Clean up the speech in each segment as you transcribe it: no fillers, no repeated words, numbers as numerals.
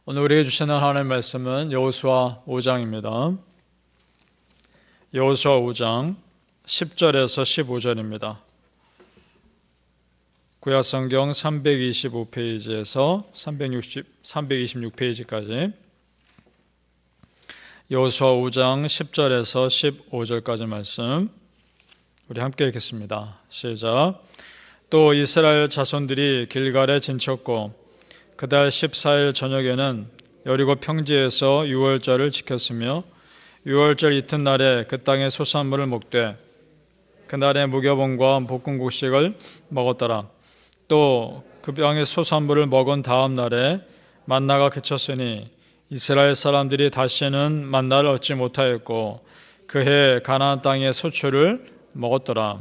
오늘 우리에게 주시는 하나님의 말씀은 여호수아 5장입니다. 여호수아 5장 10절에서 15절입니다. 구약성경 325페이지에서 326페이지까지 여호수아 5장 10절에서 15절까지 말씀 우리 함께 읽겠습니다. 시작. 또 이스라엘 자손들이 길갈에 진쳤고 그달 14일 저녁에는 여리고 평지에서 유월절을 지켰으며 유월절 이튿날에 그 땅의 소산물을 먹되 그날에 무교본과 볶음국식을 먹었더라. 또 그 땅의 소산물을 먹은 다음 날에 만나가 그쳤으니 이스라엘 사람들이 다시는 만나를 얻지 못하였고 그해 가나안 땅의 소출을 먹었더라.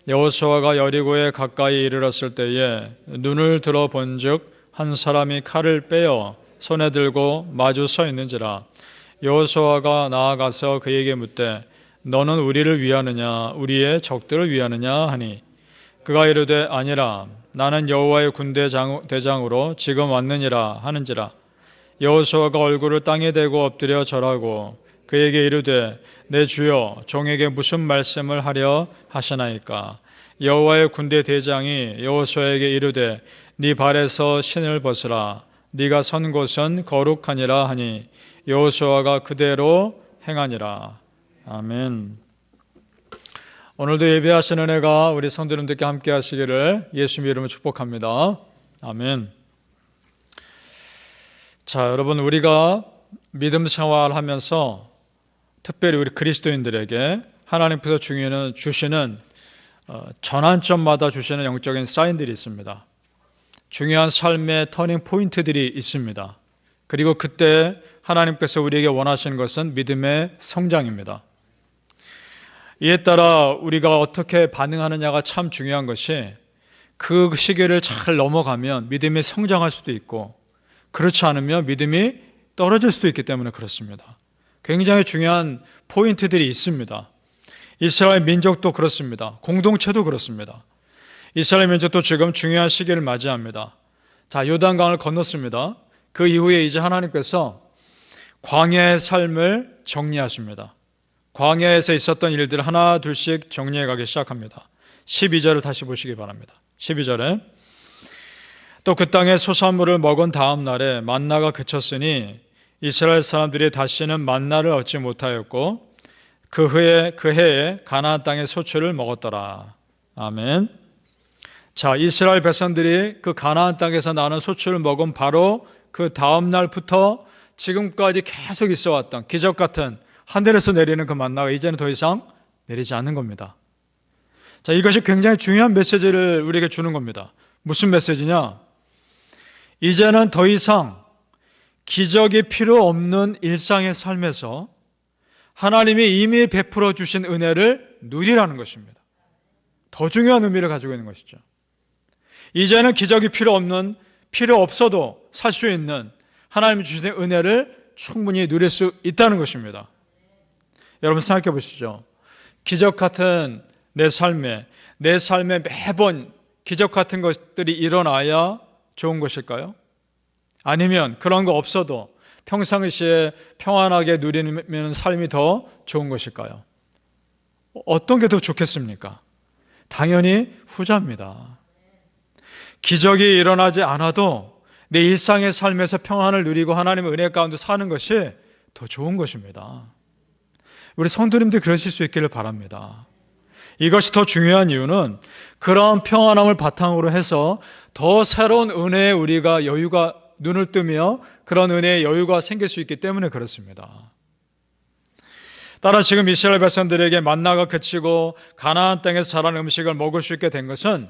여호수아가 여리고에 가까이 이르렀을 때에 눈을 들어 본즉 한 사람이 칼을 빼어 손에 들고 마주 서 있는지라. 여호수아가 나아가서 그에게 묻되 너는 우리를 위하느냐 우리의 적들을 위하느냐 하니 그가 이르되 아니라 나는 여호와의 군대 대장으로 지금 왔느니라 하는지라. 여호수아가 얼굴을 땅에 대고 엎드려 절하고 그에게 이르되 내 주여 종에게 무슨 말씀을 하려 하시나이까. 여호와의 군대 대장이 여호수아에게 이르되 네 발에서 신을 벗으라. 네가 선 곳은 거룩하니라 하니 여호수아가 그대로 행하니라. 아멘. 오늘도 예배하시는 은혜가 우리 성도님들께 함께 하시기를 예수님의 이름으로 축복합니다. 아멘. 자, 여러분, 우리가 믿음 생활하면서 특별히 우리 그리스도인들에게 하나님께서 주시는 전환점마다 주시는 영적인 사인들이 있습니다. 중요한 삶의 터닝 포인트들이 있습니다. 그리고 그때 하나님께서 우리에게 원하시는 것은 믿음의 성장입니다. 이에 따라 우리가 어떻게 반응하느냐가 참 중요한 것이 그 시기를 잘 넘어가면 믿음이 성장할 수도 있고 그렇지 않으면 믿음이 떨어질 수도 있기 때문에 그렇습니다. 굉장히 중요한 포인트들이 있습니다. 이스라엘 민족도 그렇습니다. 공동체도 그렇습니다. 이스라엘 민족도 지금 중요한 시기를 맞이합니다. 자, 요단강을 건넜습니다. 그 이후에 이제 하나님께서 광야의 삶을 정리하십니다. 광야에서 있었던 일들을 하나 둘씩 정리해 가기 시작합니다. 12절을 다시 보시기 바랍니다. 12절에 또 그 땅의 소산물을 먹은 다음 날에 만나가 그쳤으니 이스라엘 사람들이 다시는 만나를 얻지 못하였고 그 해에 가나안 땅의 소출을 먹었더라. 아멘. 자, 이스라엘 백성들이 그 가나안 땅에서 나는 소출을 먹은 바로 그 다음 날부터 지금까지 계속 있어 왔던 기적 같은 하늘에서 내리는 그 만나가 이제는 더 이상 내리지 않는 겁니다. 자, 이것이 굉장히 중요한 메시지를 우리에게 주는 겁니다. 무슨 메시지냐? 이제는 더 이상 기적이 필요 없는 일상의 삶에서 하나님이 이미 베풀어 주신 은혜를 누리라는 것입니다. 더 중요한 의미를 가지고 있는 것이죠. 이제는 기적이 필요 없어도 살 수 있는 하나님이 주신 은혜를 충분히 누릴 수 있다는 것입니다. 여러분 생각해 보시죠. 기적 같은 내 삶에 매번 기적 같은 것들이 일어나야 좋은 것일까요? 아니면 그런 거 없어도 평상시에 평안하게 누리는 삶이 더 좋은 것일까요? 어떤 게 더 좋겠습니까? 당연히 후자입니다. 기적이 일어나지 않아도 내 일상의 삶에서 평안을 누리고 하나님의 은혜 가운데 사는 것이 더 좋은 것입니다. 우리 성도님들 그러실 수 있기를 바랍니다. 이것이 더 중요한 이유는 그런 평안함을 바탕으로 해서 더 새로운 은혜에 우리가 눈을 뜨며 그런 은혜의 여유가 생길 수 있기 때문에 그렇습니다. 따라 지금 이스라엘 백성들에게 만나가 그치고 가나안 땅에서 자란 음식을 먹을 수 있게 된 것은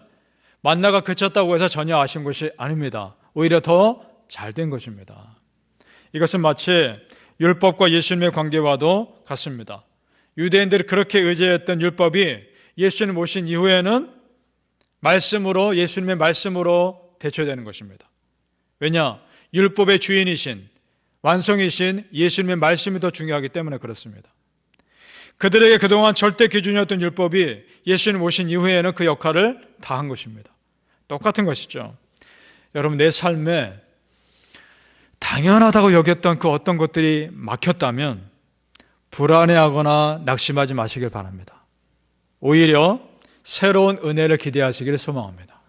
만나가 그쳤다고 해서 전혀 아쉬운 것이 아닙니다. 오히려 더 잘된 것입니다. 이것은 마치 율법과 예수님의 관계와도 같습니다. 유대인들이 그렇게 의지했던 율법이 예수님 오신 이후에는 예수님의 말씀으로 대처되는 것입니다. 왜냐? 율법의 주인이신 완성이신 예수님의 말씀이 더 중요하기 때문에 그렇습니다. 그들에게 그동안 절대 기준이었던 율법이 예수님 오신 이후에는 그 역할을 다한 것입니다. 똑같은 것이죠. 여러분, 내 삶에 당연하다고 여겼던 그 어떤 것들이 막혔다면 불안해하거나 낙심하지 마시길 바랍니다. 오히려 새로운 은혜를 기대하시기를 소망합니다.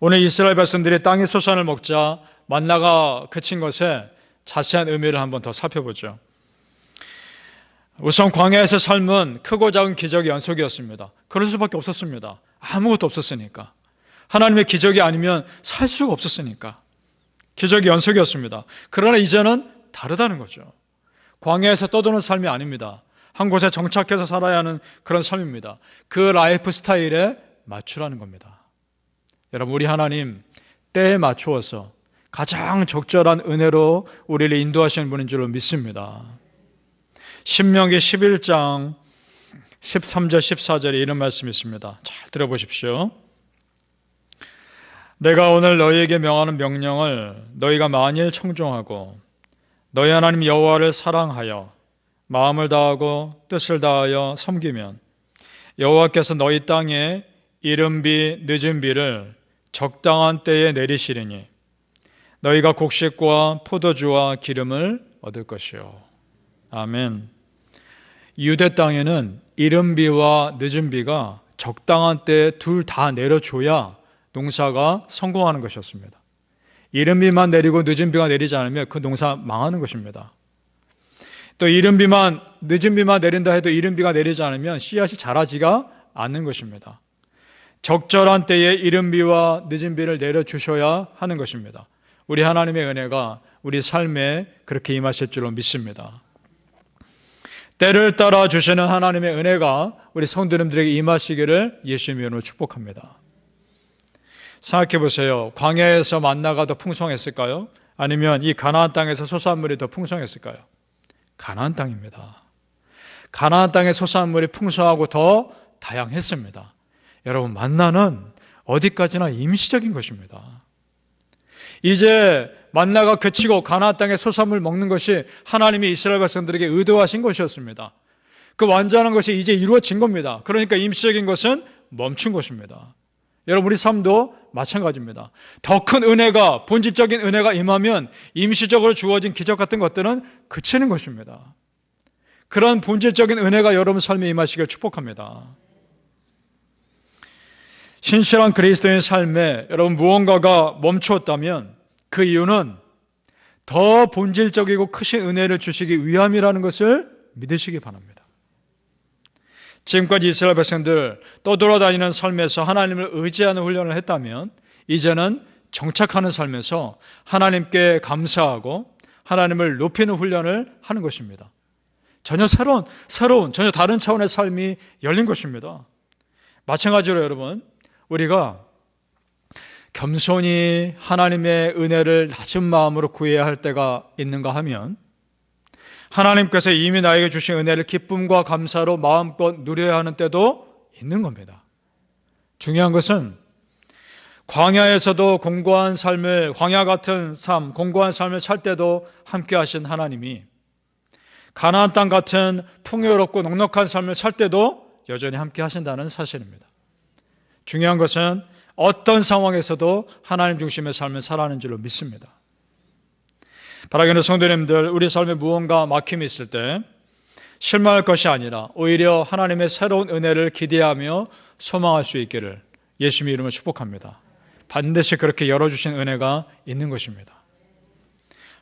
오늘 이스라엘 백성들이 땅의 소산을 먹자 만나가 그친 것에 자세한 의미를 한번 더 살펴보죠. 우선 광야에서 삶은 크고 작은 기적의 연속이었습니다. 그럴 수밖에 없었습니다. 아무것도 없었으니까. 하나님의 기적이 아니면 살 수가 없었으니까. 기적의 연속이었습니다. 그러나 이제는 다르다는 거죠. 광야에서 떠도는 삶이 아닙니다. 한 곳에 정착해서 살아야 하는 그런 삶입니다. 그 라이프 스타일에 맞추라는 겁니다. 여러분, 우리 하나님 때에 맞추어서 가장 적절한 은혜로 우리를 인도하시는 분인 줄로 믿습니다. 신명기 11장 13절 14절에 이런 말씀이 있습니다. 잘 들어보십시오. 내가 오늘 너희에게 명하는 명령을 너희가 만일 청종하고 너희 하나님 여호와를 사랑하여 마음을 다하고 뜻을 다하여 섬기면 여호와께서 너희 땅에 이른 비 늦은 비를 적당한 때에 내리시리니 너희가 곡식과 포도주와 기름을 얻을 것이요. 아멘. 유대 땅에는 이른 비와 늦은 비가 적당한 때에 둘 다 내려줘야 농사가 성공하는 것이었습니다. 이른 비만 내리고 늦은 비가 내리지 않으면 그 농사 망하는 것입니다. 또 이른 비만 늦은 비만 내린다 해도 이른 비가 내리지 않으면 씨앗이 자라지가 않는 것입니다. 적절한 때에 이른 비와 늦은 비를 내려주셔야 하는 것입니다. 우리 하나님의 은혜가 우리 삶에 그렇게 임하실 줄로 믿습니다. 때를 따라 주시는 하나님의 은혜가 우리 성도님들에게 임하시기를 예수님의 이름으로 축복합니다. 생각해 보세요. 광야에서 만나가 더 풍성했을까요? 아니면 이 가나안 땅에서 소산물이 더 풍성했을까요? 가나안 땅입니다. 가나안 땅의 소산물이 풍성하고 더 다양했습니다. 여러분, 만나는 어디까지나 임시적인 것입니다. 이제 만나가 그치고 가나안 땅의 소산물 먹는 것이 하나님이 이스라엘 백성들에게 의도하신 것이었습니다. 그 완전한 것이 이제 이루어진 겁니다. 그러니까 임시적인 것은 멈춘 것입니다. 여러분, 우리 삶도 마찬가지입니다. 더 큰 은혜가, 본질적인 은혜가 임하면 임시적으로 주어진 기적 같은 것들은 그치는 것입니다. 그런 본질적인 은혜가 여러분 삶에 임하시길 축복합니다. 신실한 그리스도인 삶에 여러분 무언가가 멈추었다면 그 이유는 더 본질적이고 크신 은혜를 주시기 위함이라는 것을 믿으시기 바랍니다. 지금까지 이스라엘 백성들 떠돌아다니는 삶에서 하나님을 의지하는 훈련을 했다면 이제는 정착하는 삶에서 하나님께 감사하고 하나님을 높이는 훈련을 하는 것입니다. 전혀 새로운 전혀 다른 차원의 삶이 열린 것입니다. 마찬가지로 여러분, 우리가 겸손히 하나님의 은혜를 낮은 마음으로 구해야 할 때가 있는가 하면 하나님께서 이미 나에게 주신 은혜를 기쁨과 감사로 마음껏 누려야 하는 때도 있는 겁니다. 중요한 것은 광야에서도 광야 같은 삶, 공고한 삶을 살 때도 함께 하신 하나님이 가나안 땅 같은 풍요롭고 넉넉한 삶을 살 때도 여전히 함께 하신다는 사실입니다. 중요한 것은 어떤 상황에서도 하나님 중심의 삶을 살아가는 줄로 믿습니다. 바라기는 성도님들, 우리 삶에 무언가 막힘이 있을 때 실망할 것이 아니라 오히려 하나님의 새로운 은혜를 기대하며 소망할 수 있기를 예수님의 이름으로 축복합니다. 반드시 그렇게 열어주신 은혜가 있는 것입니다.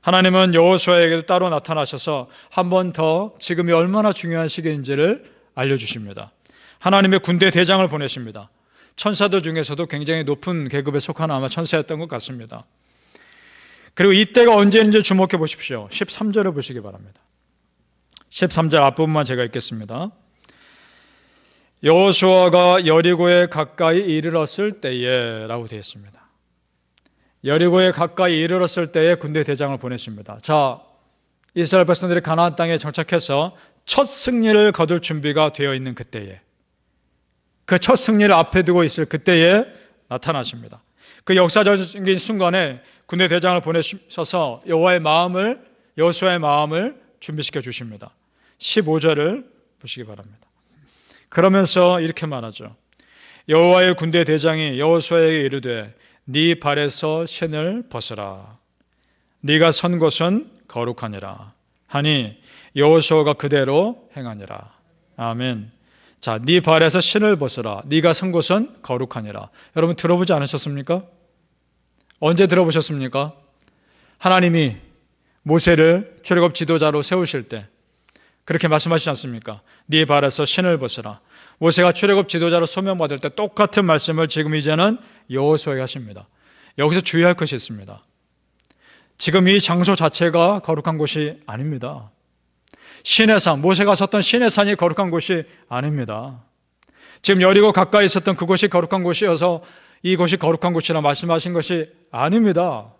하나님은 여호수아에게도 따로 나타나셔서 한 번 더 지금이 얼마나 중요한 시기인지를 알려주십니다. 하나님의 군대 대장을 보내십니다. 천사들 중에서도 굉장히 높은 계급에 속하는 아마 천사였던 것 같습니다. 그리고 이때가 언제인지 주목해 보십시오. 13절을 보시기 바랍니다. 13절 앞부분만 제가 읽겠습니다. 여호수아가 여리고에 가까이 이르렀을 때에 라고 되어 있습니다. 여리고에 가까이 이르렀을 때에 군대 대장을 보내십니다. 자, 이스라엘 백성들이 가나안 땅에 정착해서 첫 승리를 거둘 준비가 되어 있는 그때에, 그 첫 승리를 앞에 두고 있을 그때에 나타나십니다. 그 역사적인 순간에 군대 대장을 보내셔서 여호수아의 마음을 준비시켜 주십니다. 15절을 보시기 바랍니다. 그러면서 이렇게 말하죠. 여호와의 군대 대장이 여호수아에게 이르되 네 발에서 신을 벗으라. 네가 선 곳은 거룩하니라 하니 여호수아가 그대로 행하니라. 아멘. 자, 네 발에서 신을 벗으라. 네가 선 곳은 거룩하니라. 여러분 들어보지 않으셨습니까? 언제 들어보셨습니까? 하나님이 모세를 출애굽 지도자로 세우실 때 그렇게 말씀하시지 않습니까? 네 발에서 신을 벗으라. 모세가 출애굽 지도자로 소명받을 때 똑같은 말씀을 지금 이제는 여호수아에게 하십니다. 여기서 주의할 것이 있습니다. 지금 이 장소 자체가 거룩한 곳이 아닙니다. 신의 산, 모세가 섰던 신의 산이 거룩한 곳이 아닙니다. 지금 여리고 가까이 있었던 그곳이 거룩한 곳이어서 이곳이 거룩한 곳이라 말씀하신 것이 아닙니다.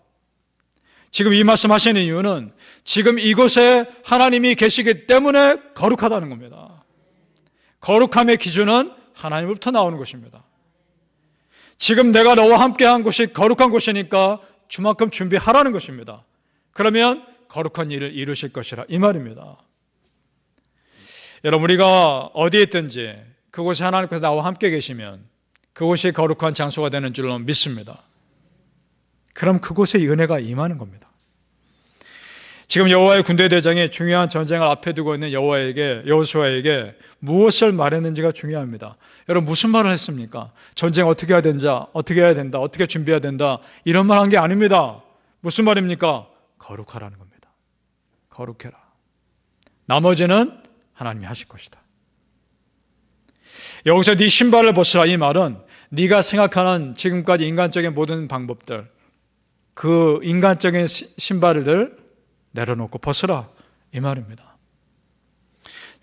지금 이 말씀하시는 이유는 지금 이곳에 하나님이 계시기 때문에 거룩하다는 겁니다. 거룩함의 기준은 하나님으로부터 나오는 것입니다. 지금 내가 너와 함께한 곳이 거룩한 곳이니까 주만큼 준비하라는 것입니다. 그러면 거룩한 일을 이루실 것이라 이 말입니다. 여러분, 우리가 어디에 있든지 그곳에 하나님께서 나와 함께 계시면 그곳이 거룩한 장소가 되는 줄로 믿습니다. 그럼 그곳에 은혜가 임하는 겁니다. 지금 여호와의 군대 대장이 중요한 전쟁을 앞에 두고 있는 여호수아에게 무엇을 말했는지가 중요합니다. 여러분, 무슨 말을 했습니까? 전쟁 어떻게 해야 된다, 어떻게 해야 된다, 어떻게 준비해야 된다, 이런 말 한 게 아닙니다. 무슨 말입니까? 거룩하라는 겁니다. 거룩해라. 나머지는 하나님이 하실 것이다. 여기서 네 신발을 벗으라, 이 말은 네가 생각하는 지금까지 인간적인 모든 방법들, 그 인간적인 신발들 내려놓고 벗으라, 이 말입니다.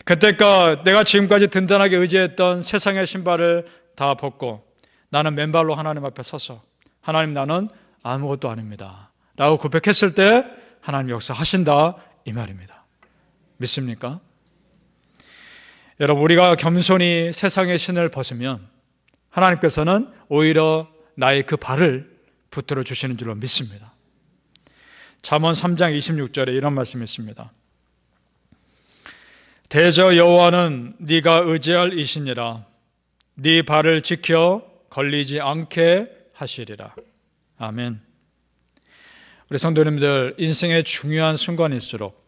그때까 내가 지금까지 든든하게 의지했던 세상의 신발을 다 벗고 나는 맨발로 하나님 앞에 서서 하나님, 나는 아무것도 아닙니다 라고 고백했을 때 하나님 역사하신다, 이 말입니다. 믿습니까? 여러분, 우리가 겸손히 세상의 신을 벗으면 하나님께서는 오히려 나의 그 발을 붙들어 주시는 줄로 믿습니다. 잠언 3장 26절에 이런 말씀이 있습니다. 대저 여호와는 네가 의지할 이시니라. 네 발을 지켜 걸리지 않게 하시리라. 아멘. 우리 성도님들, 인생의 중요한 순간일수록,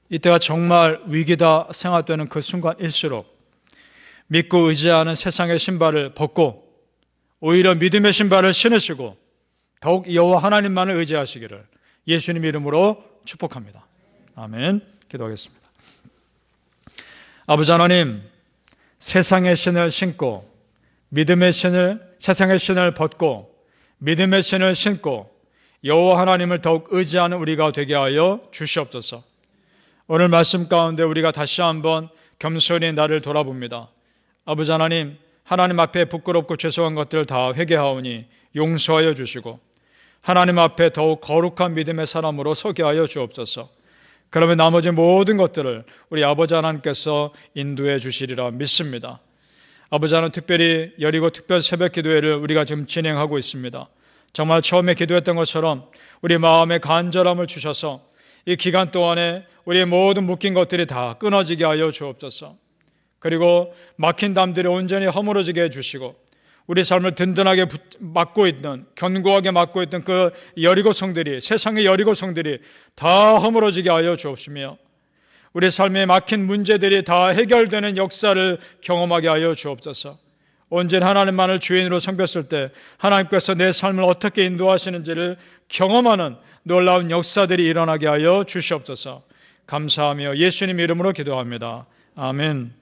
이때가 정말 위기다 생각되는 그 순간일수록 믿고 의지하는 세상의 신발을 벗고 오히려 믿음의 신발을 신으시고 더욱 여호와 하나님만을 의지하시기를 예수님 이름으로 축복합니다. 아멘. 기도하겠습니다. 아버지 하나님, 세상의 신을 신고 세상의 신을 벗고 믿음의 신을 신고 여호와 하나님을 더욱 의지하는 우리가 되게 하여 주시옵소서. 오늘 말씀 가운데 우리가 다시 한번 겸손히 나를 돌아봅니다. 아버지 하나님, 하나님 앞에 부끄럽고 죄송한 것들을 다 회개하오니 용서하여 주시고 하나님 앞에 더욱 거룩한 믿음의 사람으로 서게 하여 주옵소서. 그러면 나머지 모든 것들을 우리 아버지 하나님께서 인도해 주시리라 믿습니다. 아버지 하나님, 특별히 여리고 특별 새벽 기도회를 우리가 지금 진행하고 있습니다. 정말 처음에 기도했던 것처럼 우리 마음에 간절함을 주셔서 이 기간 동안에 우리의 모든 묶인 것들이 다 끊어지게 하여 주옵소서. 그리고 막힌 담들이 온전히 허물어지게 해주시고 우리 삶을 든든하게 막고 있는, 견고하게 막고 있던 그 여리고 성들이, 세상의 여리고 성들이 다 허물어지게 하여 주옵시며 우리 삶에 막힌 문제들이 다 해결되는 역사를 경험하게 하여 주옵소서. 온전히 하나님만을 주인으로 섬겼을 때 하나님께서 내 삶을 어떻게 인도하시는지를 경험하는 놀라운 역사들이 일어나게 하여 주시옵소서. 감사하며 예수님 이름으로 기도합니다. 아멘.